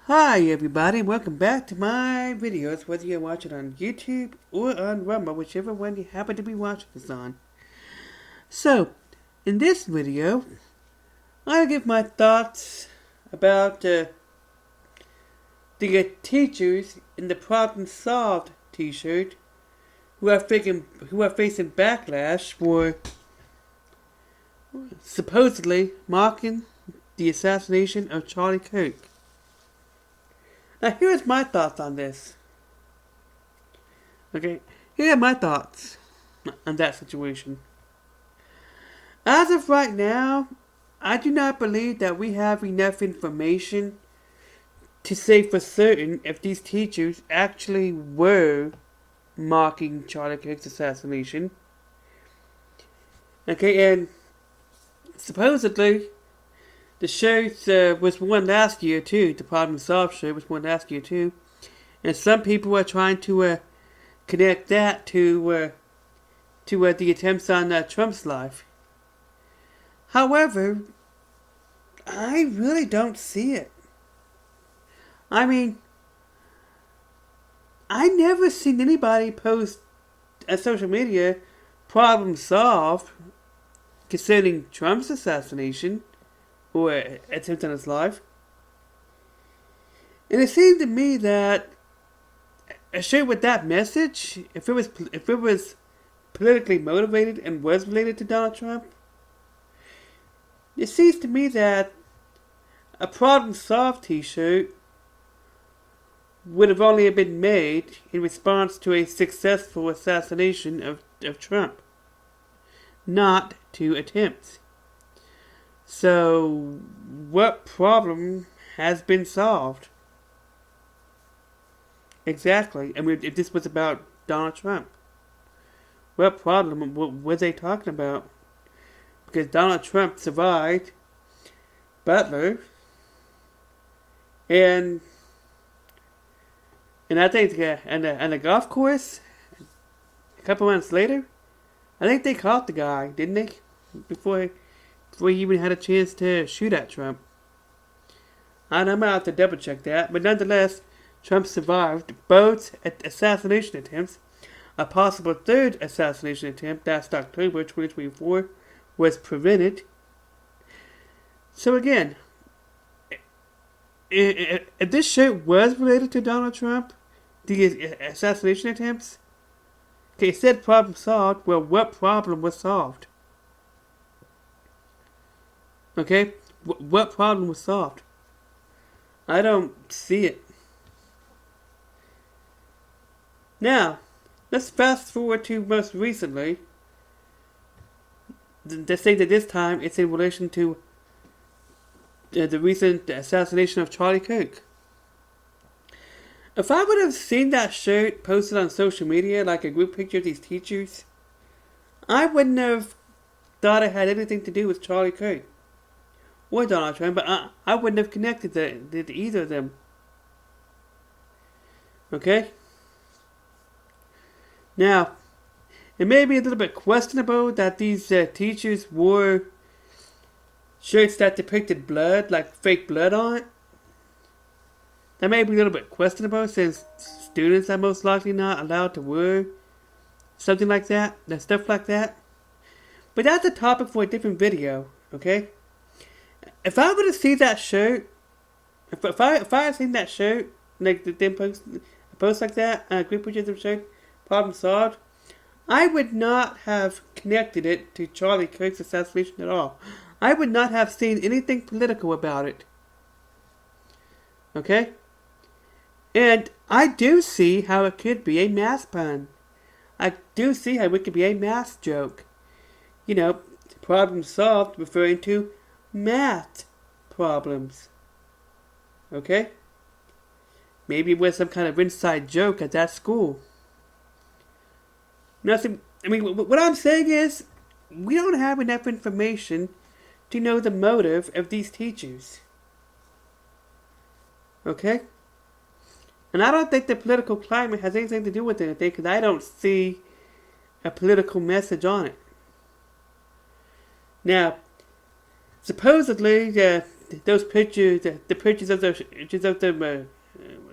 Hi everybody, welcome back to my videos, whether you're watching on YouTube or on Rumble, whichever one you happen to be watching this on. So, in this video, I'll give my thoughts about the teachers in the Problem Solved t-shirt who are facing backlash for supposedly mocking the assassination of Charlie Kirk. Now here's my thoughts on this. Okay, here are my thoughts on that situation. As of right now, I do not believe that we have enough information to say for certain if these teachers actually were mocking Charlie Kirk's assassination. Okay, and supposedly the shirt was worn last year too. The Problem Solved shirt was worn last year too, and some people are trying to connect that to the attempts on Trump's life. However, I really don't see it. I mean, I never seen anybody post on social media "Problem solved" concerning Trump's assassination or attempt on his life. And it seemed to me that a shirt with that message, if it was politically motivated and was related to Donald Trump, it seems to me that a Problem Solved t-shirt would have only been made in response to a successful assassination of Trump, not to attempts. So, what problem has been solved? Exactly. I mean, if this was about Donald Trump, what problem were they talking about? Because Donald Trump survived Butler, and I think and the golf course a couple months later, I think they caught the guy, didn't they? Before he even had a chance to shoot at Trump. And I'm going to have to double check that, but nonetheless, Trump survived both assassination attempts. A possible third assassination attempt, last October 2024, was prevented. So again, if this shirt was related to Donald Trump, the assassination attempts, okay, it said problem solved. Well, what problem was solved? Okay, what problem was solved? I don't see it. Now, let's fast forward to most recently. They say that this time it's in relation to the recent assassination of Charlie Kirk. If I would have seen that shirt posted on social media, like a group picture of these teachers, I wouldn't have thought it had anything to do with Charlie Kirk or Donald Trump, but I wouldn't have connected to either of them. Okay? Now, it may be a little bit questionable that these teachers wore shirts that depicted blood, like fake blood on it. That may be a little bit questionable since students are most likely not allowed to wear something like that, and stuff like that. But that's a topic for a different video, okay? If I would have seen that shirt, if I had seen that shirt, like them post like that, group pictures of shirt, problem solved, I would not have connected it to Charlie Kirk's assassination at all. I would not have seen anything political about it. Okay? And I do see how it could be a mass pun. I do see how it could be a math joke. You know, problem solved referring to math problems. Okay? Maybe it was some kind of inside joke at that school. Nothing. I mean, what I'm saying is, we don't have enough information to know the motive of these teachers. Okay? And I don't think the political climate has anything to do with anything, because I don't see a political message on it. Now, supposedly, those pictures, the pictures of them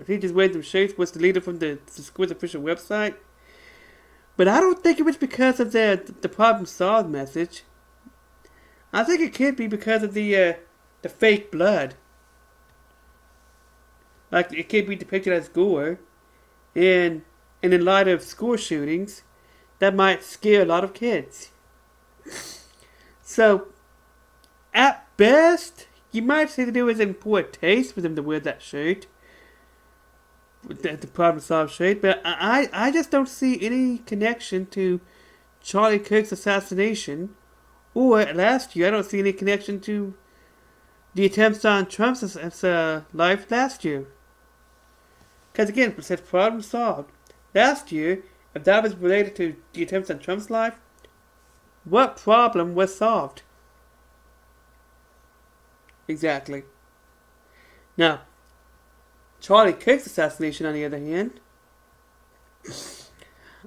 teachers wearing them shirts was deleted from the school's official website. But I don't think it was because of the problem solved message. I think it could be because of the fake blood. Like, it could be depicted as gore, and in light of school shootings, that might scare a lot of kids. So, at best, you might say that it was in poor taste for them to wear that shirt, the problem solved shirt, but I just don't see any connection to Charlie Kirk's assassination, or last year, I don't see any connection to the attempts on Trump's life last year. Because again, it says problem solved. Last year, if that was related to the attempts on Trump's life, what problem was solved? Exactly. Now, Charlie Kirk's assassination, on the other hand,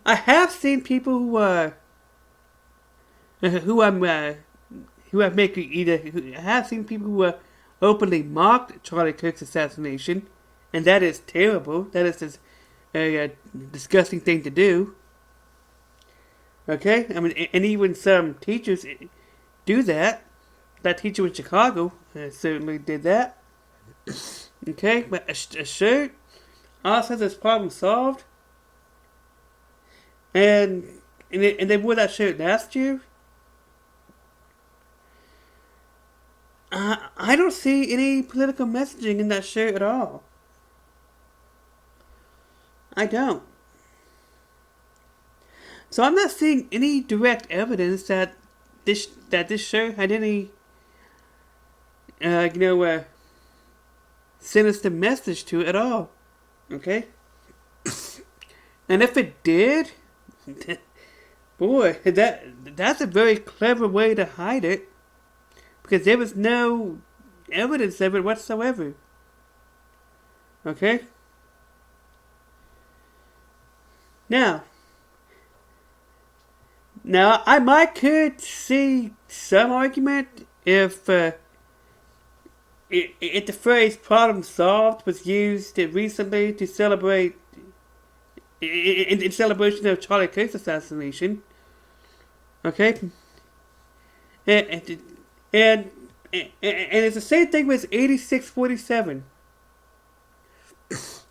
I have seen people who have seen people who openly mocked Charlie Kirk's assassination. And that is terrible. That is a disgusting thing to do. Okay? I mean, and even some teachers do that. That teacher in Chicago certainly did that. Okay? But a shirt all says it's problem solved. And they wore that shirt last year. I don't see any political messaging in that shirt at all. I don't. So I'm not seeing any direct evidence that this shirt had any, sinister message to it at all. Okay? And if it did, boy, that's a very clever way to hide it, because there was no evidence of it whatsoever. Okay? Now, I could see some argument if the phrase "problem solved" was used recently to celebrate in celebration of Charlie Kirk's assassination. Okay, and it's the same thing with 8647.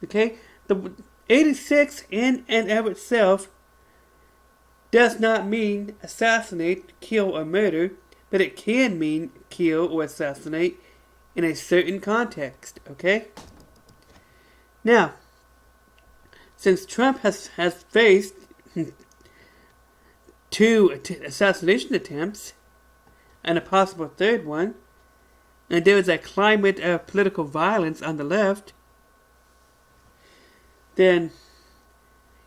Okay, the 86 in and of itself does not mean assassinate, kill, or murder, but it can mean kill or assassinate in a certain context, okay? Now, since Trump has faced 2 assassination attempts and a possible third one, and there is a climate of political violence on the left, then,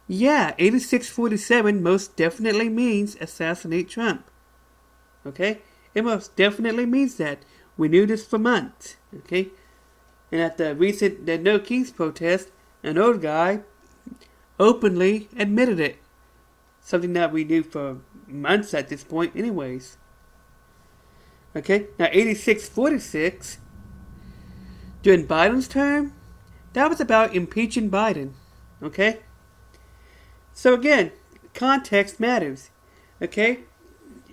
yeah, 8647 most definitely means assassinate Trump. Okay? It most definitely means that. We knew this for months. Okay? And at the recent No Kings protest, an old guy openly admitted it. Something that we knew for months at this point anyways. Okay? Now, 8646, during Biden's term, that was about impeaching Biden. Okay? So again, context matters. Okay?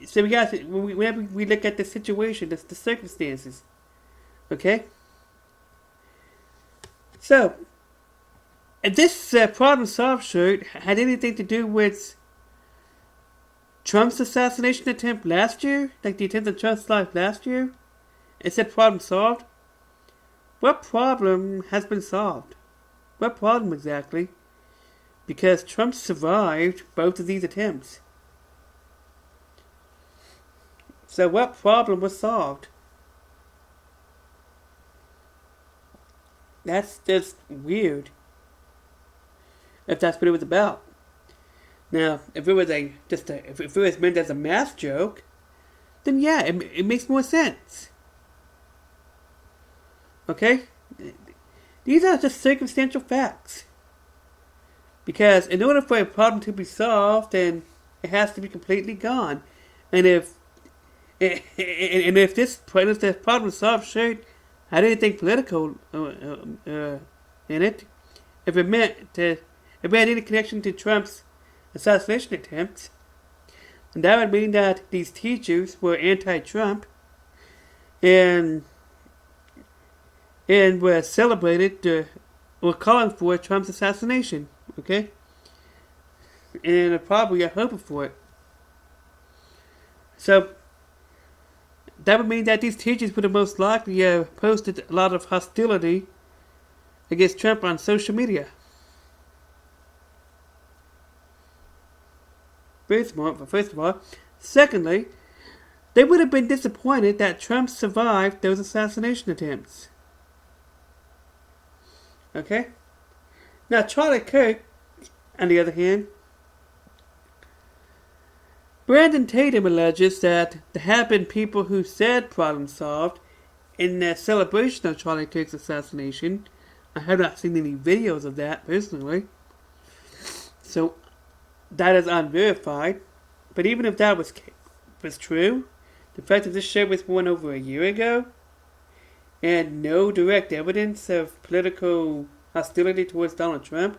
So whenever we look at the situation, the circumstances. Okay? So, if this problem solved shirt had anything to do with Trump's assassination attempt last year, like the attempt on Trump's life last year, it said problem solved, what problem has been solved? What problem exactly? Because Trump survived both of these attempts. So what problem was solved? That's just weird. If that's what it was about. Now, if it was if it was meant as a mass joke, then yeah, it makes more sense. Okay? These are just circumstantial facts. Because in order for a problem to be solved, then it has to be completely gone. And if this problem solved shirt had anything political in it. If it meant to, if it had any connection to Trump's assassination attempts, and that would mean that these teachers were anti-Trump and were celebrated, were calling for Trump's assassination. Okay, and probably are hoping for it. So that would mean that these teachers would have most likely posted a lot of hostility against Trump on social media. First of all. Secondly, they would have been disappointed that Trump survived those assassination attempts. Okay? Now, Charlie Kirk, on the other hand, Brandon Tatum alleges that there have been people who said problem solved in their celebration of Charlie Kirk's assassination. I have not seen any videos of that personally. So that is unverified. But even if that was true, the fact that this show was born over a year ago and no direct evidence of political hostility towards Donald Trump,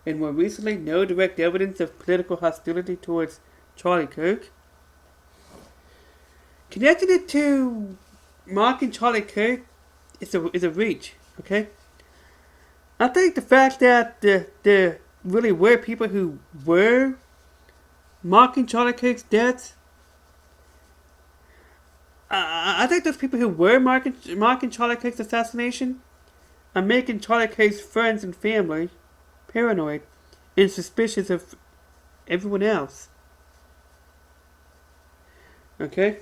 and more recently, no direct evidence of political hostility towards Charlie Kirk, connecting it to mocking Charlie Kirk is a reach. Okay, I think the fact that there really were people who were mocking Charlie Kirk's death, I think those people who were mocking Charlie Kirk's assassination are making Charlie Kirk's friends and family paranoid and suspicious of everyone else. Okay?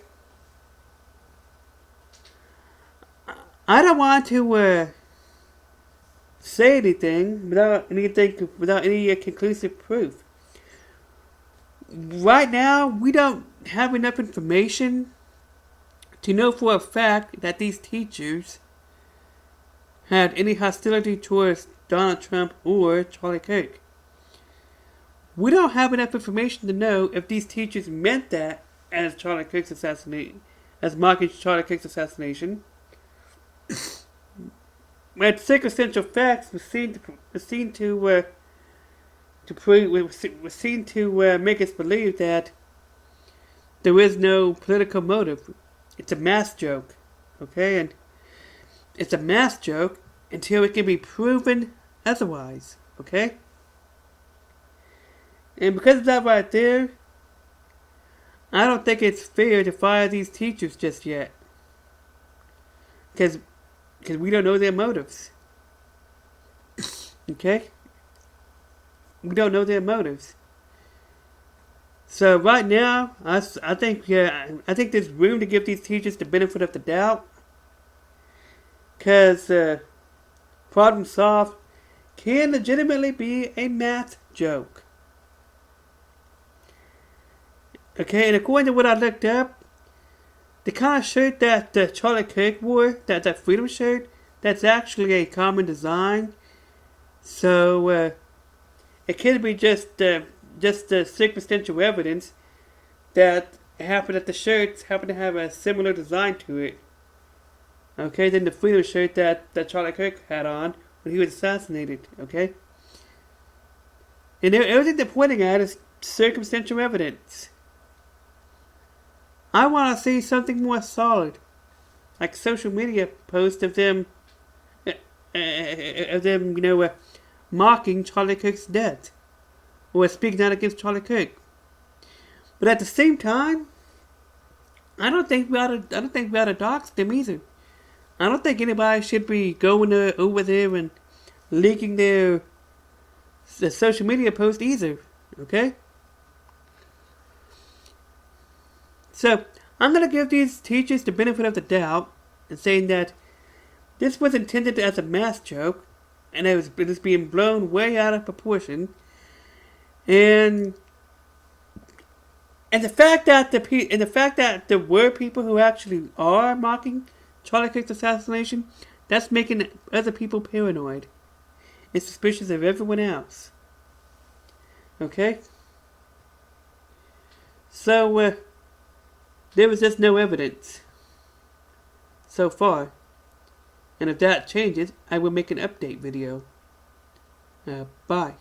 I don't want to say anything without any conclusive proof. Right now, we don't have enough information to know for a fact that these teachers had any hostility towards Donald Trump or Charlie Kirk. We don't have enough information to know if these teachers meant that as mocking Charlie Kirk's assassination. But circumstantial facts were seen to make us believe that there is no political motive. It's a mass joke, okay? And it's a mass joke until it can be proven otherwise, okay? And because of that right there, I don't think it's fair to fire these teachers just yet. Because we don't know their motives. Okay? We don't know their motives. So right now, I think there's room to give these teachers the benefit of the doubt. Because problem solved can legitimately be a math joke. Okay, and according to what I looked up, the kind of shirt that Charlie Kirk wore, that freedom shirt, that's actually a common design. So it could be just circumstantial evidence that it happened that the shirts happen to have a similar design to it. Okay, than the freedom shirt that Charlie Kirk had on when he was assassinated. Okay, and everything they're pointing at is circumstantial evidence. I want to see something more solid, like social media posts of them, mocking Charlie Kirk's death, or speaking out against Charlie Kirk. But at the same time, I don't think we ought to dox them either. I don't think anybody should be going over there and leaking their social media post either. Okay. So, I'm going to give these teachers the benefit of the doubt and saying that this was intended as a mass joke and it was being blown way out of proportion. And the fact that there were people who actually are mocking Charlie Kirk's assassination, that's making other people paranoid and suspicious of everyone else. Okay? So, there was just no evidence so far And if that changes, I will make an update video. Bye.